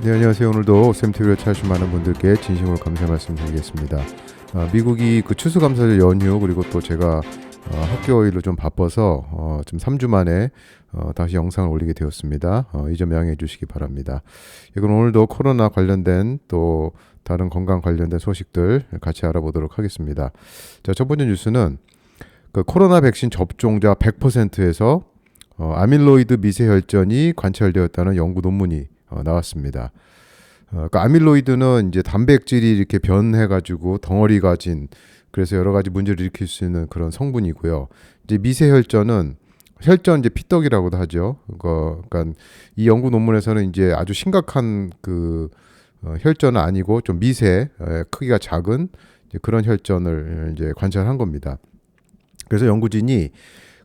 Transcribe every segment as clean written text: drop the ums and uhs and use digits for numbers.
네, 안녕하세요. 오늘도 쌤TV를 찾으신 많은 분들께 진심으로 감사 말씀드리겠습니다. 미국이 그 추수감사절 연휴 그리고 또 제가 학교 일로 좀 바빠서 좀 3주 만에 다시 영상을 올리게 되었습니다. 이 점 양해해 주시기 바랍니다. 이건 오늘도 코로나 관련된 또 다른 건강 관련된 소식들 같이 알아보도록 하겠습니다. 자, 첫 번째 뉴스는 그 코로나 백신 접종자 100%에서 아밀로이드 미세혈전이 관찰되었다는 연구 논문이 나왔습니다. 그러니까 아밀로이드는 이제 단백질이 이렇게 변해가지고 덩어리가 진 그래서 여러 가지 문제를 일으킬 수 있는 그런 성분이고요. 이제 미세혈전은 혈전 이제 피떡이라고도 하죠. 그러니까 이 연구 논문에서는 이제 아주 심각한 그 혈전은 아니고 좀 미세 크기가 작은 이제 그런 혈전을 이제 관찰한 겁니다. 그래서 연구진이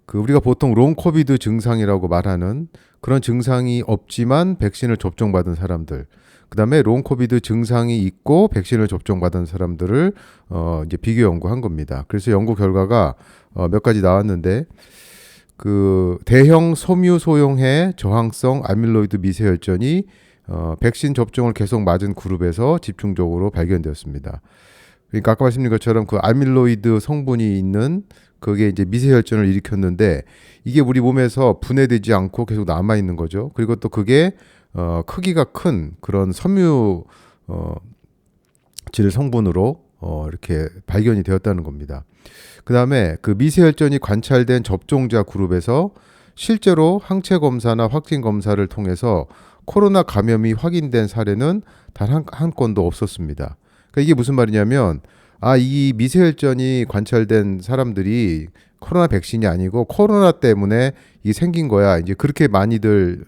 그 우리가 보통 롱 코비드 증상이라고 말하는 그런 증상이 없지만 백신을 접종받은 사람들, 그다음에 롱 코비드 증상이 있고 백신을 접종받은 사람들을 이제 비교 연구한 겁니다. 그래서 연구 결과가 몇 가지 나왔는데 그 대형 섬유 소용해 저항성 아밀로이드 미세혈전이 백신 접종을 계속 맞은 그룹에서 집중적으로 발견되었습니다. 그러니까 아까 말씀드린 것처럼 그 아밀로이드 성분이 있는 그게 이제 미세혈전을 일으켰는데 이게 우리 몸에서 분해되지 않고 계속 남아 있는 거죠. 그리고 또 그게 크기가 큰 그런 섬유 질 성분으로 이렇게 발견이 되었다는 겁니다. 그다음에 그 미세혈전이 관찰된 접종자 그룹에서 실제로 항체 검사나 확진 검사를 통해서 코로나 감염이 확인된 사례는 단 한 건도 없었습니다. 그러니까 이게 무슨 말이냐면 이 미세혈전이 관찰된 사람들이 코로나 백신이 아니고 코로나 때문에 이게 생긴 거야. 이제 그렇게 많이들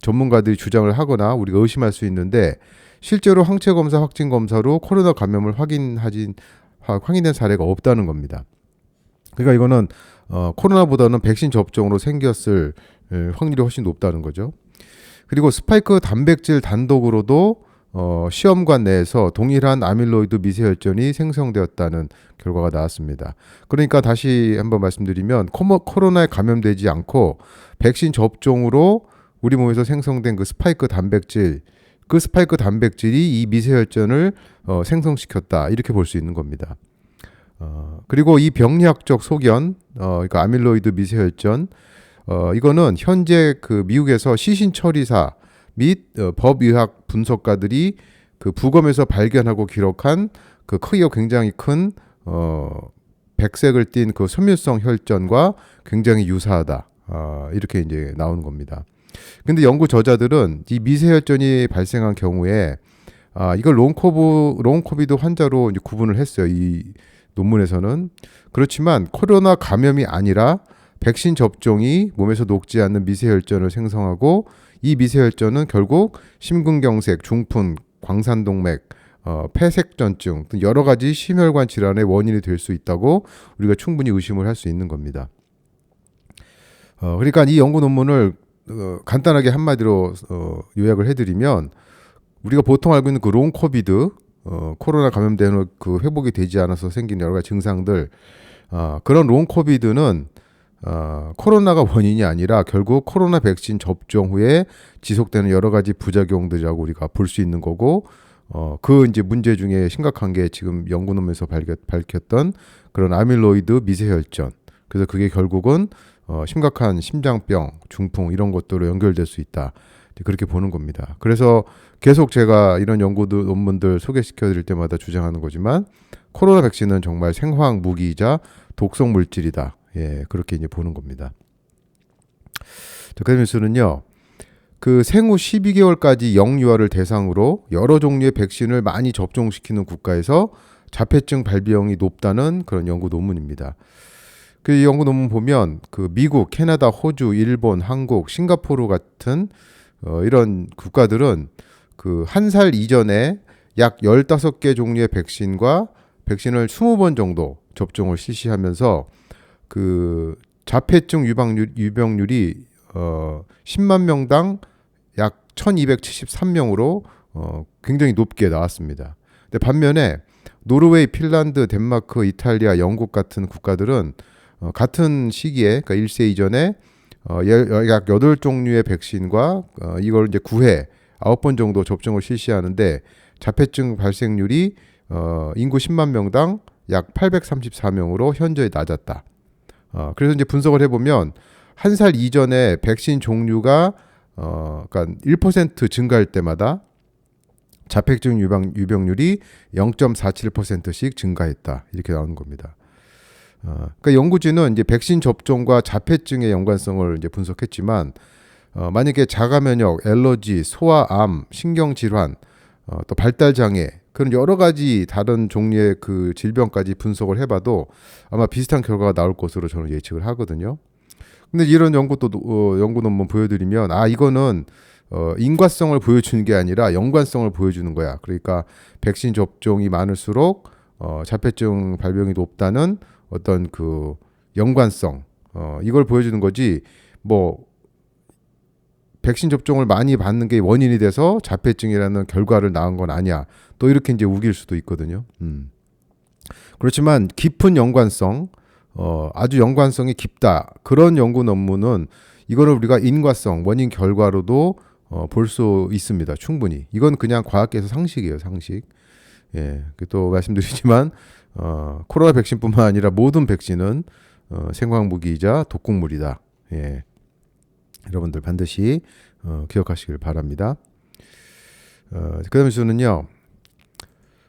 전문가들이 주장을 하거나 우리가 의심할 수 있는데 실제로 항체 검사, 확진 검사로 코로나 감염을 확인된 사례가 없다는 겁니다. 그러니까 이거는 코로나보다는 백신 접종으로 생겼을 확률이 훨씬 높다는 거죠. 그리고 스파이크 단백질 단독으로도 시험관 내에서 동일한 아밀로이드 미세혈전이 생성되었다는 결과가 나왔습니다. 그러니까 다시 한번 말씀드리면 코로나에 감염되지 않고 백신 접종으로 우리 몸에서 생성된 그 스파이크 단백질이 이 미세혈전을 생성시켰다 이렇게 볼 수 있는 겁니다. 그리고 이 병리학적 소견, 그러니까 아밀로이드 미세혈전, 이거는 현재 그 미국에서 시신 처리사 및 법의학 분석가들이 그 부검에서 발견하고 기록한 그 크기가 굉장히 큰 백색을 띤 그 섬유성 혈전과 굉장히 유사하다. 이렇게 이제 나오는 겁니다. 근데 연구 저자들은 이 미세혈전이 발생한 경우에 이걸 롱 코비드 환자로 이제 구분을 했어요. 이 논문에서는. 그렇지만 코로나 감염이 아니라 백신 접종이 몸에서 녹지 않는 미세혈전을 생성하고 이 미세혈전은 결국 심근경색, 중풍, 광산동맥, 폐색전증 등 여러 가지 심혈관 질환의 원인이 될 수 있다고 우리가 충분히 의심을 할 수 있는 겁니다. 그러니까 이 연구 논문을 간단하게 한마디로 요약을 해드리면 우리가 보통 알고 있는 그 롱 코비드 코로나 감염되는 그 회복이 되지 않아서 생긴 여러 가지 증상들 그런 롱 코비드는 코로나가 원인이 아니라 결국 코로나 백신 접종 후에 지속되는 여러 가지 부작용들이라고 우리가 볼 수 있는 거고 그 이제 문제 중에 심각한 게 지금 연구 논문에서 밝혔던 그런 아밀로이드 미세혈전. 그래서 그게 결국은 심각한 심장병, 중풍 이런 것들로 연결될 수 있다. 그렇게 보는 겁니다. 그래서 계속 제가 이런 연구들 논문들 소개시켜 드릴 때마다 주장하는 거지만 코로나 백신은 정말 생화학 무기이자 독성 물질이다. 예, 그렇게 이제 보는 겁니다. 그 뉴스는요. 그 생후 12개월까지 영유아를 대상으로 여러 종류의 백신을 많이 접종시키는 국가에서 자폐증 발병이 높다는 그런 연구 논문입니다. 그 연구 논문 보면 그 미국, 캐나다, 호주, 일본, 한국, 싱가포르 같은 이런 국가들은 그 한 살 이전에 약 15개 종류의 백신과 백신을 20번 정도 접종을 실시하면서 그 자폐증 유병률이 10만 명당 약 1273명으로 굉장히 높게 나왔습니다. 근데 반면에 노르웨이, 핀란드, 덴마크, 이탈리아, 영국 같은 국가들은 같은 시기에 그러니까 1세 이전에 약 8종류의 백신과 이걸 이제 9회 9번 정도 접종을 실시하는데 자폐증 발생률이 인구 10만 명당 약 834명으로 현저히 낮았다. 그래서 이제 분석을 해보면 한 살 이전에 백신 종류가 그러니까 1% 증가할 때마다 자폐증 유병률이 0.47%씩 증가했다. 이렇게 나오는 겁니다. 그러니까 연구진은 이제 백신 접종과 자폐증의 연관성을 이제 분석했지만 만약에 자가 면역, 알러지, 소아암, 신경질환, 또 발달 장애 그런 여러 가지 다른 종류의 그 질병까지 분석을 해봐도 아마 비슷한 결과가 나올 것으로 저는 예측을 하거든요. 근데 이런 연구 논문 보여드리면 이거는 인과성을 보여주는 게 아니라 연관성을 보여주는 거야. 그러니까 백신 접종이 많을수록 자폐증 발병이 높다는 어떤 그 연관성 이걸 보여주는 거지. 뭐 백신 접종을 많이 받는 게 원인이 돼서 자폐증이라는 결과를 낳은 건 아니야. 또 이렇게 이제 우길 수도 있거든요. 그렇지만 깊은 연관성, 아주 연관성이 깊다. 그런 연구 논문은 이거를 우리가 인과성, 원인 결과로도 볼 수 있습니다. 충분히. 이건 그냥 과학계에서 상식이에요, 상식. 예, 또 말씀드리지만 코로나 백신뿐만 아니라 모든 백신은 생화무기이자 독극물이다. 예. 여러분들 반드시 기억하시길 바랍니다. 그다음에 저는요,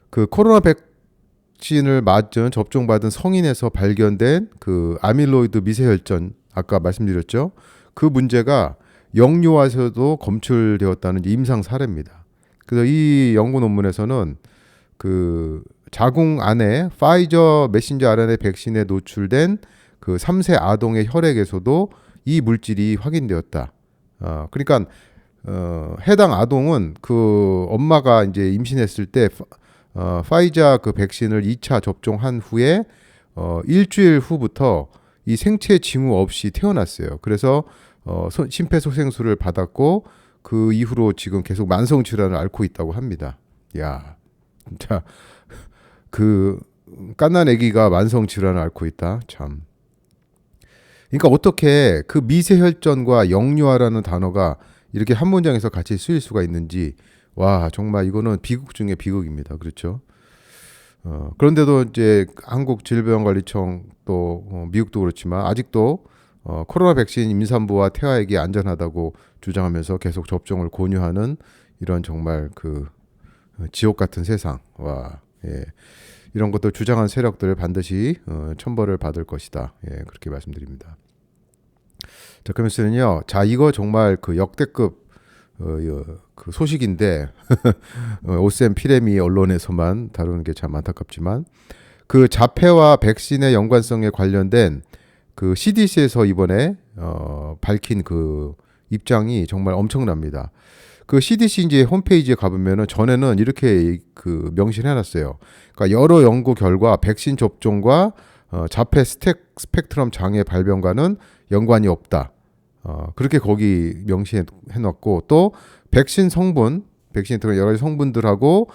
그 코로나 백신을 맞은 접종받은 성인에서 발견된 그 아밀로이드 미세혈전 아까 말씀드렸죠. 그 문제가 영유아에서도 검출되었다는 임상 사례입니다. 그래서 이 연구 논문에서는 그 자궁 안에 파이저 메신저 RNA 백신에 노출된 그 3세 아동의 혈액에서도 이 물질이 확인되었다. 그러니까 해당 아동은 그 엄마가 이제 임신했을 때 파이자 그 백신을 2차 접종한 후에 일주일 후부터 이 생체 징후 없이 태어났어요. 그래서 심폐소생술을 받았고 그 이후로 지금 계속 만성 질환을 앓고 있다고 합니다. 야, 진짜 그 갓난 아기가 만성 질환을 앓고 있다. 참. 그러니까 어떻게 그 미세혈전과 영유아라는 단어가 이렇게 한 문장에서 같이 쓰일 수가 있는지, 와, 정말 이거는 비극 중에 비극입니다. 그렇죠? 그런데도 이제 한국질병관리청 또 미국도 그렇지만 아직도 코로나 백신 임산부와 태아에게 안전하다고 주장하면서 계속 접종을 권유하는 이런 정말 그 지옥 같은 세상. 와, 예. 이런 것들 주장한 세력들 반드시 천벌을 받을 것이다. 예, 그렇게 말씀드립니다. 자, 그러면서는요, 자, 이거 정말 그 역대급 그 소식인데 오셈 피레미 언론에서만 다루는 게 참 안타깝지만 그 자폐와 백신의 연관성에 관련된 그 CDC에서 이번에 밝힌 그 입장이 정말 엄청납니다. 그 CDC 이제 홈페이지에 가보면은 전에는 이렇게 그 명시해놨어요. 그러니까 여러 연구 결과 백신 접종과 자폐 스펙트럼 장애 발병과는 연관이 없다. 그렇게 거기 명시해놨고 또 백신 들어간 여러 가지 성분들하고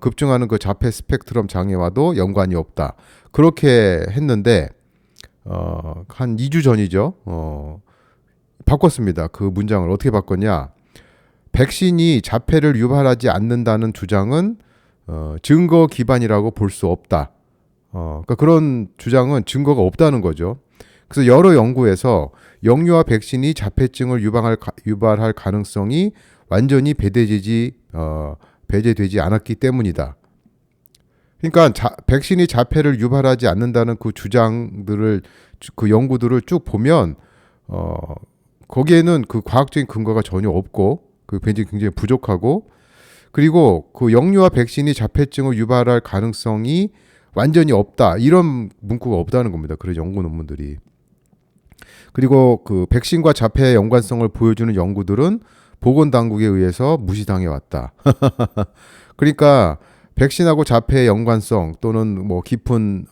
급증하는 그 자폐 스펙트럼 장애와도 연관이 없다. 그렇게 했는데 한 2주 전이죠. 바꿨습니다. 그 문장을 어떻게 바꿨냐? 백신이 자폐를 유발하지 않는다는 주장은 증거 기반이라고 볼 수 없다. 그러니까 그런 주장은 증거가 없다는 거죠. 그래서 여러 연구에서 영유아 백신이 자폐증을 유발할 가능성이 완전히 배제되지 않았기 때문이다. 그러니까 백신이 자폐를 유발하지 않는다는 그 주장들을 그 연구들을 쭉 보면 거기에는 그 과학적인 근거가 전혀 없고 그 굉장히 부족하고 그리고 그 영유아 백신이 자폐증을 유발할 가능성이 완전히 없다. 이런 문구가 없다는 겁니다. 그런 연구 논문들이. 그리고 그 백신과 자폐의 연관성을 보여주는 연구들은 보건당국에 의해서 무시당해 왔다. 그러니까 백신하고 자폐의 연관성 또는 뭐 깊은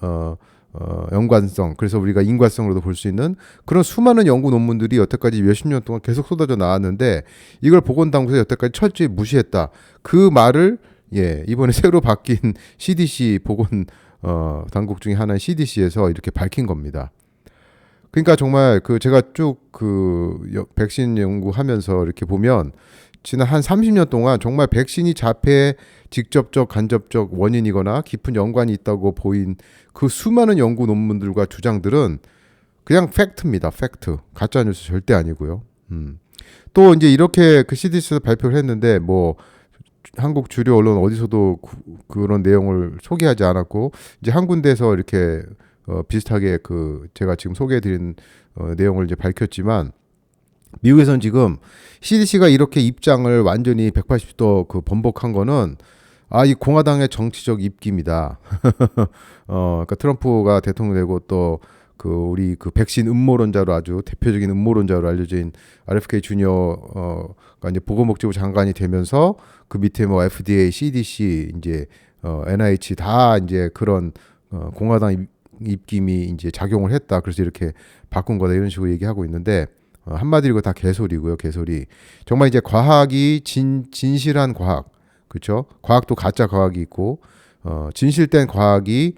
연관성, 그래서 우리가 인과성으로도 볼 수 있는 그런 수많은 연구 논문들이 여태까지 몇십 년 동안 계속 쏟아져 나왔는데 이걸 보건당국에서 여태까지 철저히 무시했다. 그 말을 이번에 새로 바뀐 CDC 보건 당국 중에 하나인 CDC에서 이렇게 밝힌 겁니다. 그러니까 정말 그 제가 쭉 그 백신 연구하면서 이렇게 보면 지난 한 30년 동안 정말 백신이 자폐의 직접적 간접적 원인이거나 깊은 연관이 있다고 보인 그 수많은 연구 논문들과 주장들은 그냥 팩트입니다. 팩트. 가짜 뉴스 절대 아니고요. 또 이제 이렇게 그 CDC에서 발표를 했는데 뭐 한국 주류 언론 어디서도 그런 내용을 소개하지 않았고 이제 한 군데에서 이렇게 비슷하게 그 제가 지금 소개해드린 내용을 이제 밝혔지만 미국에서는 지금 CDC가 이렇게 입장을 완전히 180도 그 번복한 거는 이 공화당의 정치적 입김이다. 그러니까 트럼프가 대통령 되고 또 그 우리 그 백신 음모론자로 아주 대표적인 음모론자로 알려진 RFK 주니어가 이제 보건복지부 장관이 되면서 그 밑에 뭐 FDA, CDC, 이제 NIH 다 이제 그런 공화당 입김이 이제 작용을 했다. 그래서 이렇게 바꾼 거다 이런 식으로 얘기하고 있는데 한마디로 다 개소리고요. 개소리. 정말 이제 과학이 진실한 과학, 그렇죠? 과학도 가짜 과학이 있고 진실된 과학이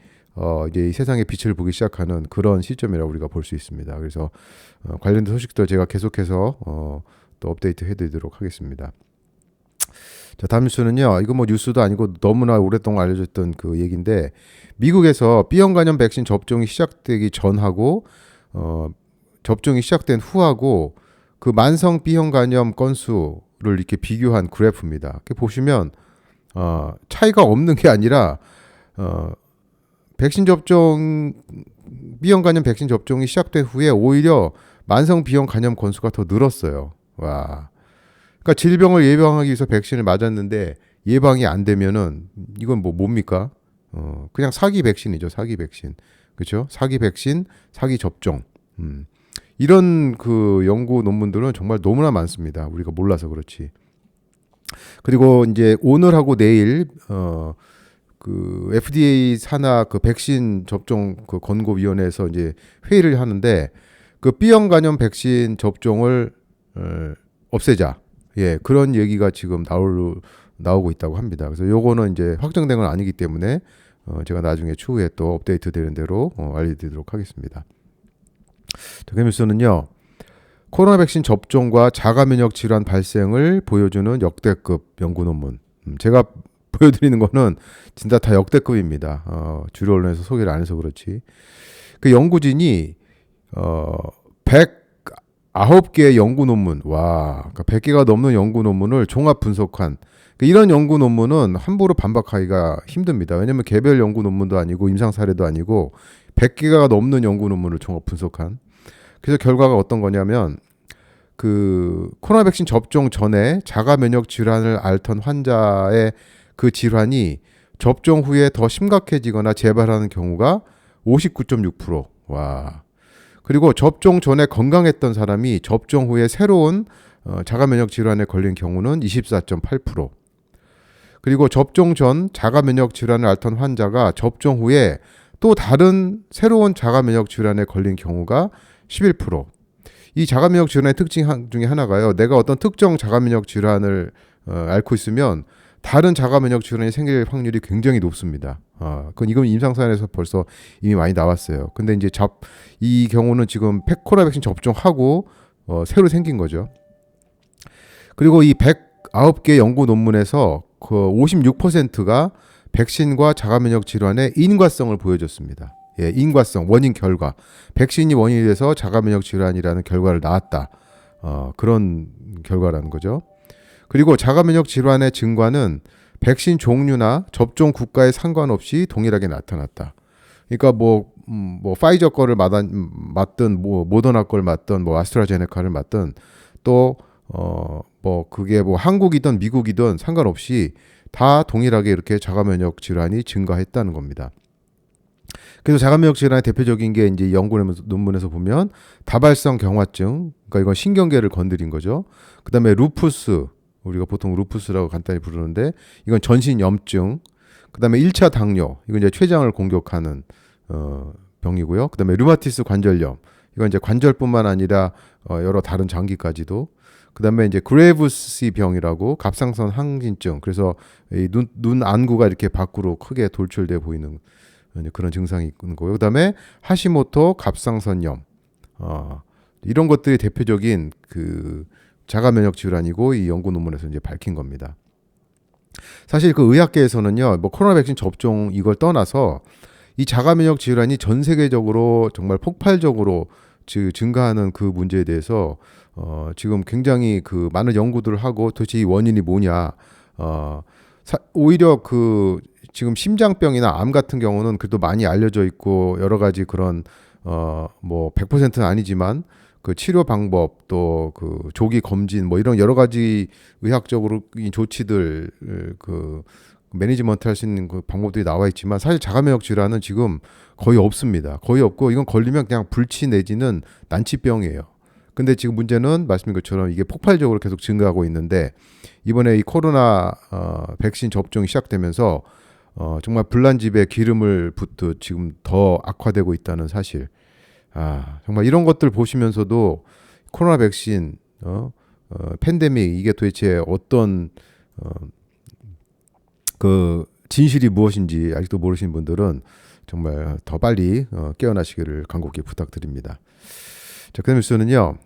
이제 이 세상에 빛을 보기 시작하는 그런 시점이라고 우리가 볼 수 있습니다. 그래서 관련된 소식도 제가 계속해서 또 업데이트 해드리도록 하겠습니다. 자, 다음 뉴스는요. 이거 뭐 뉴스도 아니고 너무나 오랫동안 알려졌던 그 얘기인데 미국에서 B형 간염 백신 접종이 시작되기 전하고 접종이 시작된 후하고 그 만성 B형 간염 건수를 이렇게 비교한 그래프입니다. 이렇게 보시면 차이가 없는 게 아니라 백신 접종 B형 간염 백신 접종이 시작된 후에 오히려 만성 B형 간염 건수가 더 늘었어요. 와. 그러니까 질병을 예방하기 위해서 백신을 맞았는데 예방이 안 되면은 이건 뭡니까? 그냥 사기 백신이죠. 사기 백신. 그렇죠? 사기 백신, 사기 접종. 이런 그 연구 논문들은 정말 너무나 많습니다. 우리가 몰라서 그렇지. 그리고 이제 오늘하고 내일 그 FDA 산하 그 백신 접종 그 권고위원회에서 이제 회의를 하는데 그 B형 간염 백신 접종을 없애자. 예, 그런 얘기가 지금 나오고 있다고 합니다. 그래서 요거는 이제 확정된 건 아니기 때문에 제가 나중에 추후에 또 업데이트 되는 대로 알려드리도록 하겠습니다. 자, 그 뉴스는요. 코로나 백신 접종과 자가 면역 질환 발생을 보여주는 역대급 연구 논문. 제가 보여드리는 거는 진짜 다 역대급입니다. 주류 언론에서 소개를 안 해서 그렇지. 그 연구진이 109개의 연구 논문, 그러니까 100개가 넘는 연구 논문을 종합 분석한 이런 연구 논문은 함부로 반박하기가 힘듭니다. 왜냐하면 개별 연구 논문도 아니고 임상 사례도 아니고 100개가 넘는 연구 논문을 종합 분석한. 그래서 결과가 어떤 거냐면 그 코로나 백신 접종 전에 자가 면역 질환을 앓던 환자의 그 질환이 접종 후에 더 심각해지거나 재발하는 경우가 59.6%. 와. 그리고 접종 전에 건강했던 사람이 접종 후에 새로운 자가 면역 질환에 걸린 경우는 24.8%. 그리고 접종 전 자가 면역 질환을 앓던 환자가 접종 후에 또 다른 새로운 자가 면역 질환에 걸린 경우가 11%. 이 자가 면역 질환의 특징 중에 하나가요. 내가 어떤 특정 자가 면역 질환을 앓고 있으면 다른 자가 면역 질환이 생길 확률이 굉장히 높습니다. 이건 임상사례에서 벌써 이미 많이 나왔어요. 근데 이제 이 경우는 지금 코로나 백신 접종하고 새로 생긴 거죠. 그리고 이 109개 연구 논문에서 그 56%가 백신과 자가 면역 질환의 인과성을 보여줬습니다. 예, 인과성, 원인 결과. 백신이 원인이 돼서 자가 면역 질환이라는 결과를 낳았다. 그런 결과라는 거죠. 그리고 자가 면역 질환의 증가는 백신 종류나 접종 국가에 상관없이 동일하게 나타났다. 그러니까 뭐 파이저 거를 맞든 뭐 모더나 거를 맞든 뭐 아스트라제네카를 맞든 또 그게 뭐 한국이든 미국이든 상관없이 다 동일하게 이렇게 자가 면역 질환이 증가했다는 겁니다. 그래서 자가 면역 질환의 대표적인 게 이제 연구 논문에서 보면 다발성 경화증, 그러니까 이건 신경계를 건드린 거죠. 그다음에 루푸스, 우리가 보통 루푸스라고 간단히 부르는데 이건 전신 염증. 그다음에 1차 당뇨, 이건 이제 췌장을 공격하는 병이고요. 그다음에 류마티스 관절염, 이건 이제 관절뿐만 아니라 여러 다른 장기까지도. 그다음에 이제 그레이브스 병이라고 갑상선 항진증. 그래서 이 눈 안구가 이렇게 밖으로 크게 돌출돼 보이는 그런 증상이 있는 거예요. 그다음에 하시모토 갑상선염, 이런 것들이 대표적인 그 자가 면역 질환이고 이 연구 논문에서 이제 밝힌 겁니다. 사실 그 의학계에서는요, 뭐 코로나 백신 접종 이걸 떠나서 이 자가 면역 질환이 전 세계적으로 정말 폭발적으로 증가하는 그 문제에 대해서 지금 굉장히 그 많은 연구들을 하고 도대체 이 원인이 뭐냐. 오히려 그 지금 심장병이나 암 같은 경우는 그래도 많이 알려져 있고 여러 가지 그런 뭐 100%는 아니지만 그 치료 방법 또 그 조기 검진 뭐 이런 여러 가지 의학적으로 이 조치들 그 매니지먼트 할 수 있는 그 방법들이 나와 있지만 사실 자가면역 질환은 지금 거의 없습니다. 거의 없고 이건 걸리면 그냥 불치 내지는 난치병이에요. 근데 지금 문제는 말씀드린 것처럼 이게 폭발적으로 계속 증가하고 있는데 이번에 이 코로나 백신 접종이 시작되면서 정말 불난집에 기름을 붓듯 지금 더 악화되고 있다는 사실. 정말 이런 것들 보시면서도 코로나 백신, 팬데믹 이게 도대체 어떤 그 진실이 무엇인지 아직도 모르시는 분들은 정말 더 빨리 깨어나시기를 간곡히 부탁드립니다. 자, 그 뉴스는요.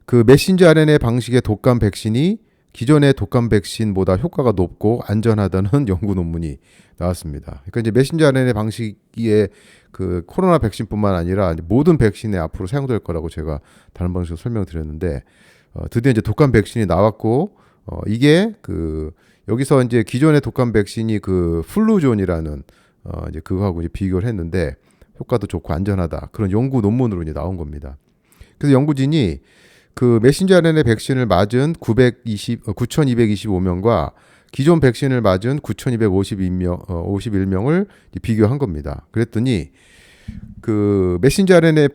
그 메신저 RNA 방식의 독감 백신이 기존의 독감 백신보다 효과가 높고 안전하다는 연구 논문이 나왔습니다. 그러니까 이제 메신저 RNA 방식의 그 코로나 백신뿐만 아니라 모든 백신에 앞으로 사용될 거라고 제가 다른 방식으로 설명드렸는데 드디어 이제 독감 백신이 나왔고 이게 그 여기서 이제 기존의 독감 백신이 그 플루존이라는 이제 그거하고 이제 비교를 했는데 효과도 좋고 안전하다 그런 연구 논문으로 이제 나온 겁니다. 그래서 연구진이 그 메신저 RNA 백신을 맞은 9,225명과 기존 백신을 맞은 9,251명을 비교한 겁니다. 그랬더니 그 메신저 RNA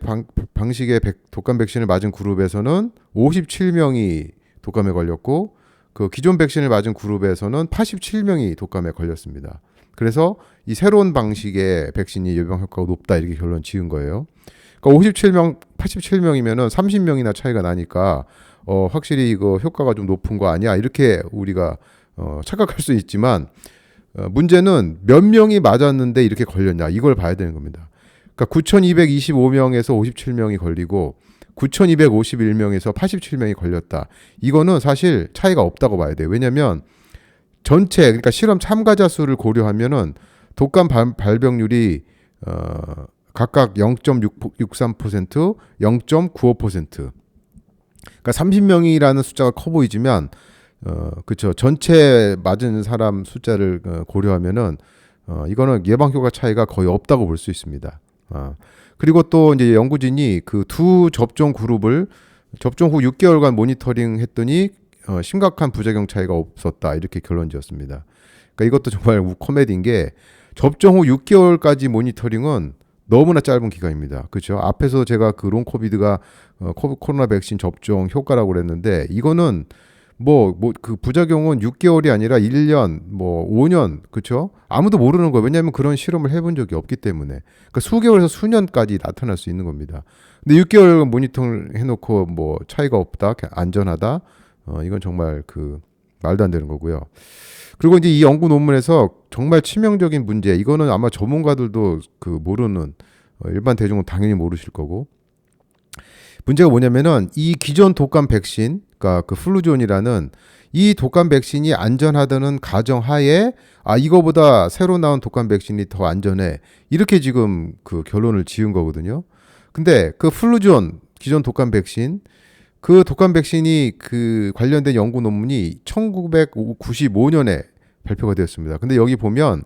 방식의 독감 백신을 맞은 그룹에서는 57명이 독감에 걸렸고 그 기존 백신을 맞은 그룹에서는 87명이 독감에 걸렸습니다. 그래서 이 새로운 방식의 백신이 예방 효과가 높다 이렇게 결론 지은 거예요. 그러니까 87명이면은 30명이나 차이가 나니까 확실히 이거 효과가 좀 높은 거 아니야 이렇게 우리가 착각할 수 있지만 문제는 몇 명이 맞았는데 이렇게 걸렸냐 이걸 봐야 되는 겁니다. 그러니까 9,225명에서 57명이 걸리고 9,251명에서 87명이 걸렸다. 이거는 사실 차이가 없다고 봐야 돼요. 왜냐하면 전체 그러니까 실험 참가자 수를 고려하면은 독감 발병률이 각각 0.63%, 0.95%. 그러니까 30명이라는 숫자가 커 보이지만 그렇죠. 전체 맞은 사람 숫자를 고려하면은 이거는 예방 효과 차이가 거의 없다고 볼 수 있습니다. 그리고 또 이제 연구진이 그 두 접종 그룹을 접종 후 6개월간 모니터링 했더니 심각한 부작용 차이가 없었다. 이렇게 결론 지었습니다. 그러니까 이것도 정말 코미디인 게 접종 후 6개월까지 모니터링은 너무나 짧은 기간입니다. 그렇죠? 앞에서 제가 그 롱코비드가 코로나 백신 접종 효과라고 그랬는데 이거는 그 부작용은 6개월이 아니라 1년, 5년, 그렇죠? 아무도 모르는 거예요. 왜냐하면 그런 실험을 해본 적이 없기 때문에. 그러니까 수개월에서 수년까지 나타날 수 있는 겁니다. 근데 6개월 모니터링 해놓고 차이가 없다, 안전하다, 이건 정말 그 말도 안 되는 거고요. 그리고 이제 이 연구 논문에서 정말 치명적인 문제, 이거는 아마 전문가들도 그 모르는 일반 대중은 당연히 모르실 거고. 문제가 뭐냐면은 이 기존 독감 백신, 그러니까 그 플루존이라는 이 독감 백신이 안전하다는 가정하에 이거보다 새로 나온 독감 백신이 더 안전해. 이렇게 지금 그 결론을 지은 거거든요. 근데 그 플루존 기존 독감 백신 그 독감 백신이 그 관련된 연구 논문이 1995년에 발표가 되었습니다. 근데 여기 보면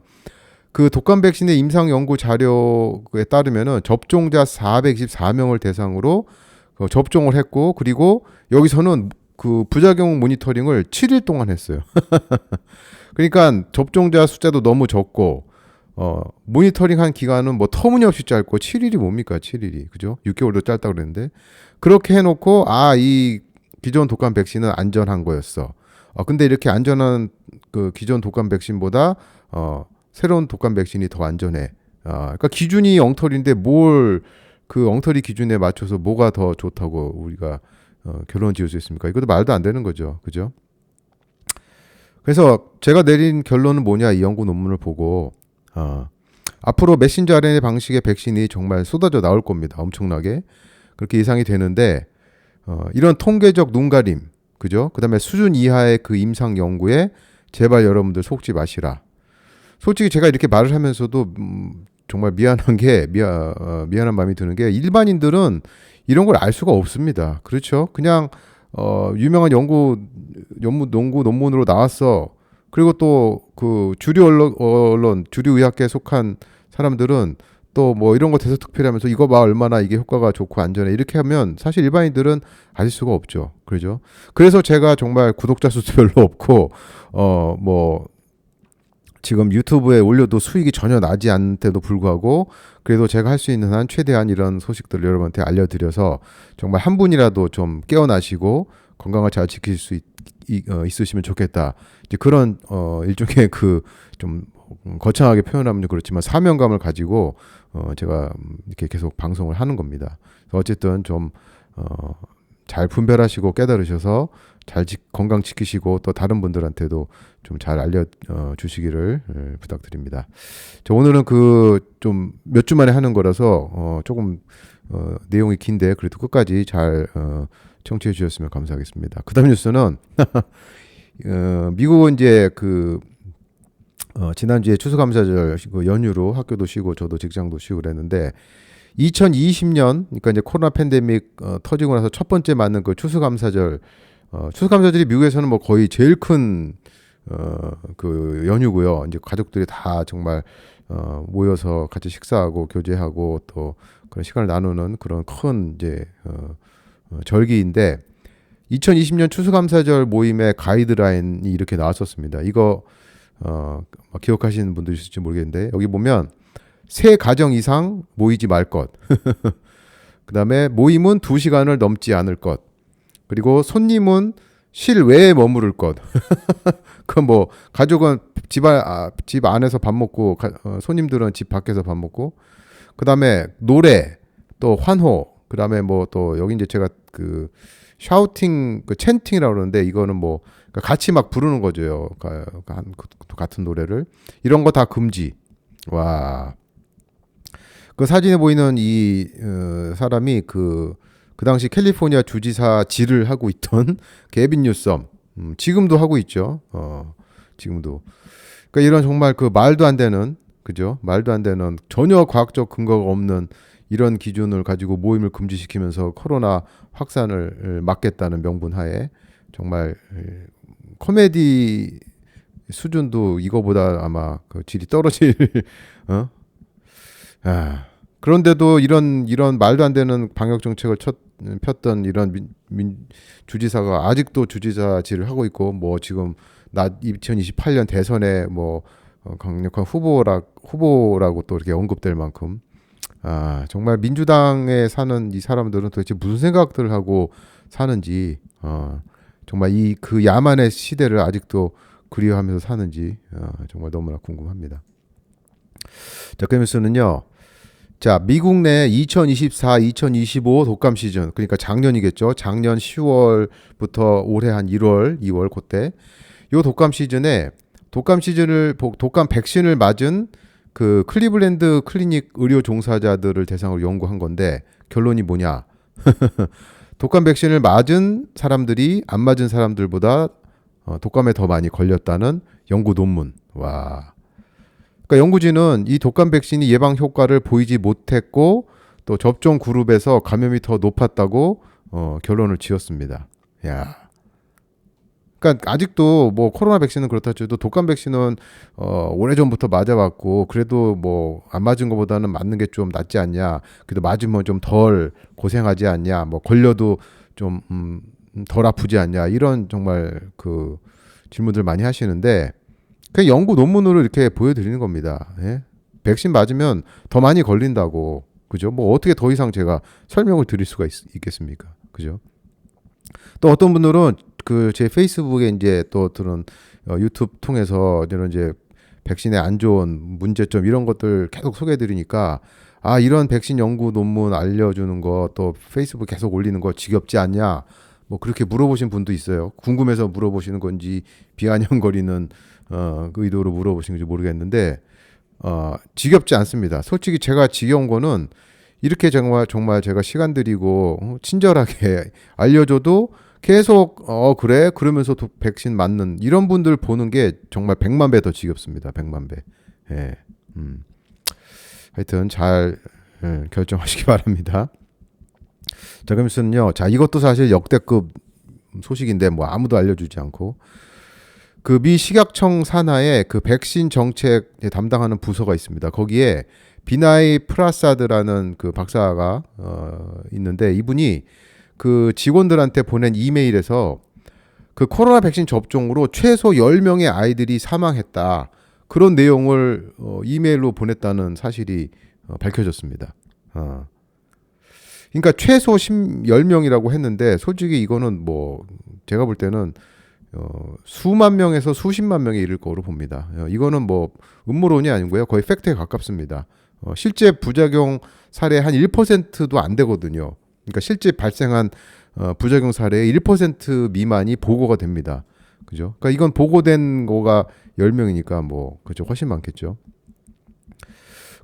그 독감 백신의 임상 연구 자료에 따르면은 접종자 424명을 대상으로 접종을 했고 그리고 여기서는 그 부작용 모니터링을 7일 동안 했어요. 그러니까 접종자 숫자도 너무 적고 모니터링한 기간은 터무니없이 짧고 7일이 뭡니까? 7일이. 그죠? 6개월도 짧다고 그랬는데 그렇게 해놓고 이 기존 독감 백신은 안전한 거였어. 근데 이렇게 안전한 그 기존 독감 백신보다 새로운 독감 백신이 더 안전해. 그러니까 기준이 엉터리인데 뭘 그 엉터리 기준에 맞춰서 뭐가 더 좋다고 우리가 결론 지을 수 있습니까? 이것도 말도 안 되는 거죠. 그죠? 그래서 제가 내린 결론은 뭐냐 이 연구 논문을 보고 앞으로 메신저 RNA 방식의 백신이 정말 쏟아져 나올 겁니다. 엄청나게. 그렇게 예상이 되는데 이런 통계적 눈가림, 그죠? 그다음에 수준 이하의 그 임상 연구에 제발 여러분들 속지 마시라. 솔직히 제가 이렇게 말을 하면서도 정말 미안한 마음이 드는 게 일반인들은 이런 걸 알 수가 없습니다. 그렇죠? 그냥 유명한 연구 논문으로 나왔어. 그리고 또 그 주류 언론, 주류 의학계에 속한 사람들은 또 뭐 이런 거 대서특필하면서 이거 봐 얼마나 이게 효과가 좋고 안전해 이렇게 하면 사실 일반인들은 알 수가 없죠. 그렇죠? 그래서 제가 정말 구독자 수도 별로 없고 뭐 지금 유튜브에 올려도 수익이 전혀 나지 않는데도 불구하고 그래도 제가 할 수 있는 한 최대한 이런 소식들을 여러분한테 알려드려서 정말 한 분이라도 좀 깨어나시고 건강을 잘 지킬 수 있으시면 좋겠다. 이제 그런 일종의 그 좀 거창하게 표현하면 그렇지만 사명감을 가지고 제가 이렇게 계속 방송을 하는 겁니다. 어쨌든 좀 잘 분별하시고 깨달으셔서 잘 건강 지키시고 또 다른 분들한테도 좀 잘 알려 주시기를 부탁드립니다. 저 오늘은 그 좀 몇 주 만에 하는 거라서 조금 내용이 긴데 그래도 끝까지 잘 청취해 주셨으면 감사하겠습니다. 그다음 뉴스는 미국은 이제 그 지난주에 추수감사절 그 연휴로 학교도 쉬고 저도 직장도 쉬고 그랬는데 2020년 그러니까 이제 코로나 팬데믹 터지고 나서 첫 번째 맞는 그 추수감사절 추수감사절이 미국에서는 뭐 거의 제일 큰 그 연휴고요. 이제 가족들이 다 정말 모여서 같이 식사하고 교제하고 또 그런 시간을 나누는 그런 큰 이제 절기인데 2020년 추수감사절 모임의 가이드라인이 이렇게 나왔었습니다. 이거 기억하시는 분들 있을지 모르겠는데 여기 보면 세 가정 이상 모이지 말 것. 그다음에 모임은 2시간을 넘지 않을 것. 그리고 실외에 머무를 것. 그 뭐 가족은 집 안에서 밥 먹고 손님들은 집 밖에서 밥 먹고 그다음에 노래 또 환호 그다음에 뭐 또 여기 이제 제가 그 샤우팅 그 챈팅이라고 그러는데 이거는 뭐 같이 막 부르는 거죠. 같은 노래를 이런 거 다 금지. 와. 그 사진에 보이는 이 사람이 그 당시 캘리포니아 주지사 질을 하고 있던 게빈 뉴섬. 지금도 하고 있죠. 지금도. 그러니까 이런 정말 그 말도 안 되는 그죠? 말도 안 되는 전혀 과학적 근거가 없는 이런 기준을 가지고 모임을 금지시키면서 코로나 확산을 막겠다는 명분 하에 정말 코미디 수준도 이거보다 아마 그 질이 떨어질 그런데도 이런 말도 안 되는 방역 정책을 폈던 이런 주지사가 아직도 주지사질을 하고 있고 뭐 지금 2028년 대선에 뭐 강력한 후보라고 또 이렇게 언급될 만큼 정말 민주당에 사는 이 사람들은 도대체 무슨 생각들을 하고 사는지 정말 이 그 야만의 시대를 아직도 그리워하면서 사는지 정말 너무나 궁금합니다. 자, 그 뉴스는요. 자, 미국 내 2024, 2025 독감 시즌, 그러니까 작년이겠죠. 작년 10월부터 올해 한 1월, 2월 그때 요 독감 시즌에 독감 백신을 맞은 그 클리블랜드 클리닉 의료 종사자들을 대상으로 연구한 건데 결론이 뭐냐? 독감 백신을 맞은 사람들이 안 맞은 사람들보다 독감에 더 많이 걸렸다는 연구 논문. 와. 그러니까 연구진은 이 독감 백신이 예방 효과를 보이지 못했고 또 접종 그룹에서 감염이 더 높았다고 결론을 지었습니다. 야. 그러니까 아직도 뭐 코로나 백신은 그렇다 쳐도 독감 백신은 오래전부터 맞아왔고 그래도 뭐 안 맞은 것보다는 맞는 게 좀 낫지 않냐. 그래도 맞으면 좀 덜 고생하지 않냐. 뭐 걸려도 좀 덜 아프지 않냐. 이런 정말 그 질문들 많이 하시는데 그냥 연구 논문으로 이렇게 보여드리는 겁니다. 예? 백신 맞으면 더 많이 걸린다고. 그죠? 뭐 어떻게 더 이상 제가 설명을 드릴 수가 있겠습니까? 그죠? 또 어떤 분들은 그 제 페이스북에 이제 또 들은 유튜브 통해서 이런 이제 백신의 안 좋은 문제점 이런 것들 계속 소개해드리니까 이런 백신 연구 논문 알려주는 거 또 페이스북 계속 올리는 거 지겹지 않냐? 뭐 그렇게 물어보신 분도 있어요. 궁금해서 물어보시는 건지 비아냥거리는 그 의도로 물어보신 건지 모르겠는데 지겹지 않습니다. 솔직히 제가 지겨운 거는 이렇게 정말 제가 시간 들이고 친절하게 알려줘도 계속 그래 그러면서 백신 맞는 이런 분들 보는 게 정말 100만 배 더 지겹습니다. 100만 배. 예. 하여튼 잘 결정하시기 바랍니다. 자, 그러면요. 자, 이것도 사실 역대급 소식인데 뭐 아무도 알려주지 않고 그 미 식약청 산하에 그 백신 정책 담당하는 부서가 있습니다. 거기에 비나이 프라사드라는 그 박사가 있는데 이분이 그 직원들한테 보낸 이메일에서 그 코로나 백신 접종으로 최소 10명의 아이들이 사망했다. 그런 내용을 이메일로 보냈다는 사실이 밝혀졌습니다. 그러니까 최소 10명이라고 했는데 솔직히 이거는 뭐 제가 볼 때는 수만 명에서 수십만 명에 이를 거로 봅니다. 이거는 뭐 음모론이 아니고요. 거의 팩트에 가깝습니다. 실제 부작용 사례 한 1%도 안 되거든요. 그러니까 실제 발생한 부작용 사례의 1% 미만이 보고가 됩니다. 그죠? 그러니까 이건 보고된 거가 10명이니까 뭐 그죠? 훨씬 많겠죠.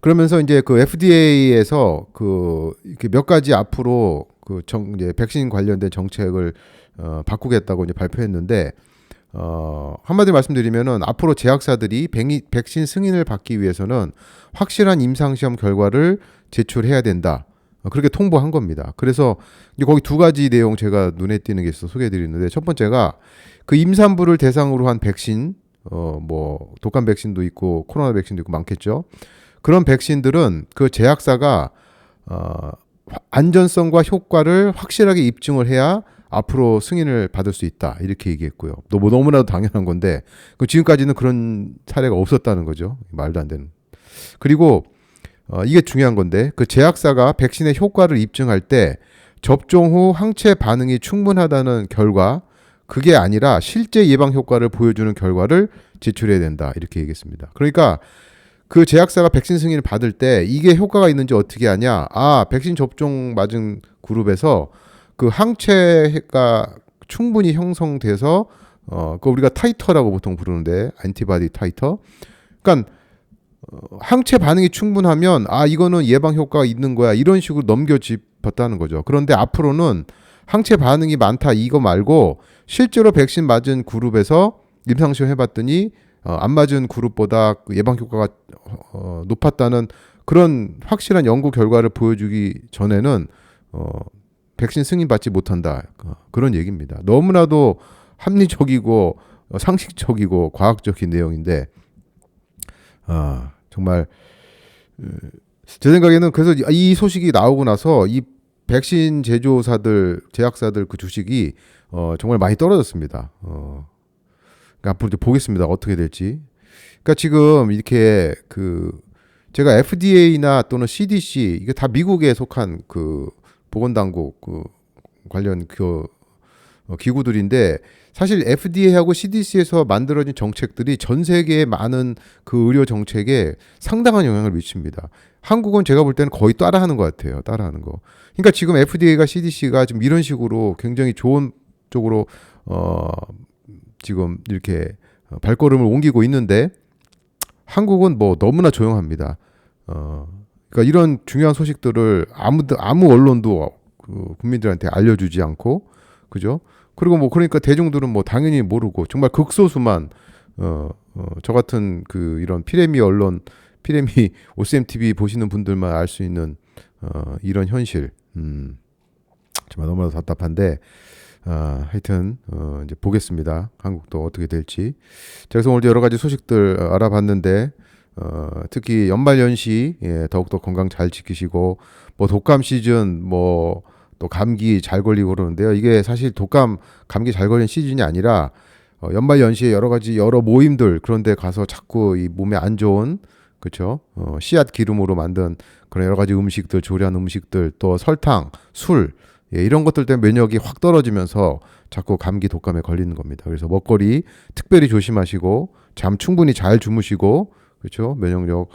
그러면서 이제 그 FDA에서 그 이렇게 몇 가지 앞으로 그 이제 백신 관련된 정책을 바꾸겠다고 이제 발표했는데 한마디로 말씀드리면은 앞으로 제약사들이 백신 승인을 받기 위해서는 확실한 임상시험 결과를 제출해야 된다. 그렇게 통보한 겁니다. 그래서 이제 거기 두 가지 내용 제가 눈에 띄는 게 있어서 소개해드리는데 첫 번째가 그 임산부를 대상으로 한 백신, 뭐 독감 백신도 있고 코로나 백신도 있고 많겠죠. 그런 백신들은 그 제약사가 안전성과 효과를 확실하게 입증을 해야 앞으로 승인을 받을 수 있다 이렇게 얘기했고요. 뭐 너무나도 당연한 건데 지금까지는 그런 사례가 없었다는 거죠. 말도 안 되는. 그리고 이게 중요한 건데 그 제약사가 백신의 효과를 입증할 때 접종 후 항체 반응이 충분하다는 결과 그게 아니라 실제 예방 효과를 보여주는 결과를 제출해야 된다 이렇게 얘기했습니다. 그러니까 그 제약사가 백신 승인을 받을 때 이게 효과가 있는지 어떻게 하냐? 백신 접종 맞은 그룹에서 그 항체가 충분히 형성돼서 그 우리가 타이터라고 보통 부르는데 안티바디 타이터. 그러니까 항체 반응이 충분하면 이거는 예방 효과가 있는 거야 이런 식으로 넘겨짚었다는 거죠. 그런데 앞으로는 항체 반응이 많다 이거 말고 실제로 백신 맞은 그룹에서 임상시험 해봤더니 안 맞은 그룹보다 예방 효과가 높았다는 그런 확실한 연구 결과를 보여주기 전에는 백신 승인 받지 못한다 그런 얘기입니다. 너무나도 합리적이고 상식적이고 과학적인 내용인데 정말 제 생각에는 그래서 이 소식이 나오고 나서 이 백신 제조사들 제약사들 그 주식이 정말 많이 떨어졌습니다. 그러니까 앞으로 이제 보겠습니다. 어떻게 될지. 그러니까 지금 이렇게 제가 FDA나 또는 CDC 이게 다 미국에 속한 그 보건당국 관련 기구들인데 사실 FDA하고 CDC에서 만들어진 정책들이 전 세계의 많은 그 의료 정책에 상당한 영향을 미칩니다. 한국은 제가 볼 때는 거의 따라하는 것 같아요. 따라하는 거. 그러니까 지금 FDA가 CDC가 지금 이런 식으로 굉장히 좋은 쪽으로 지금 이렇게 발걸음을 옮기고 있는데 한국은 뭐 너무나 조용합니다. 그러니까 이런 중요한 소식들을 아무 언론도 국민들한테 알려주지 않고 그죠? 그리고 뭐 그러니까 대중들은 뭐 당연히 모르고 정말 극소수만 저 같은 이런 피레미 언론 피레미 OCMTV 보시는 분들만 알 수 있는 이런 현실 정말 너무나도 답답한데 하여튼 이제 보겠습니다. 한국도 어떻게 될지. 그래서 오늘 여러 가지 소식들 알아봤는데 특히 연말연시 더욱더 건강 잘 지키시고 뭐 독감 시즌 뭐 또 감기 잘 걸리고 그러는데요. 이게 사실 독감 감기 잘 걸리는 시즌이 아니라 연말연시에 여러 모임들 그런데 가서 자꾸 이 몸에 안 좋은 그렇죠. 씨앗 기름으로 만든 그런 여러 가지 음식들 조리한 음식들 또 설탕 술 이런 것들 때문에 면역이 확 떨어지면서 자꾸 감기 독감에 걸리는 겁니다. 그래서 먹거리 특별히 조심하시고 잠 충분히 잘 주무시고 그렇죠. 면역력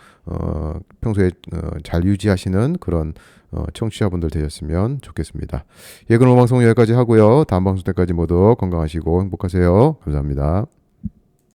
평소에 잘 유지하시는 그런 청취자분들 되셨으면 좋겠습니다. 그럼 방송 여기까지 하고요. 다음 방송 때까지 모두 건강하시고 행복하세요. 감사합니다.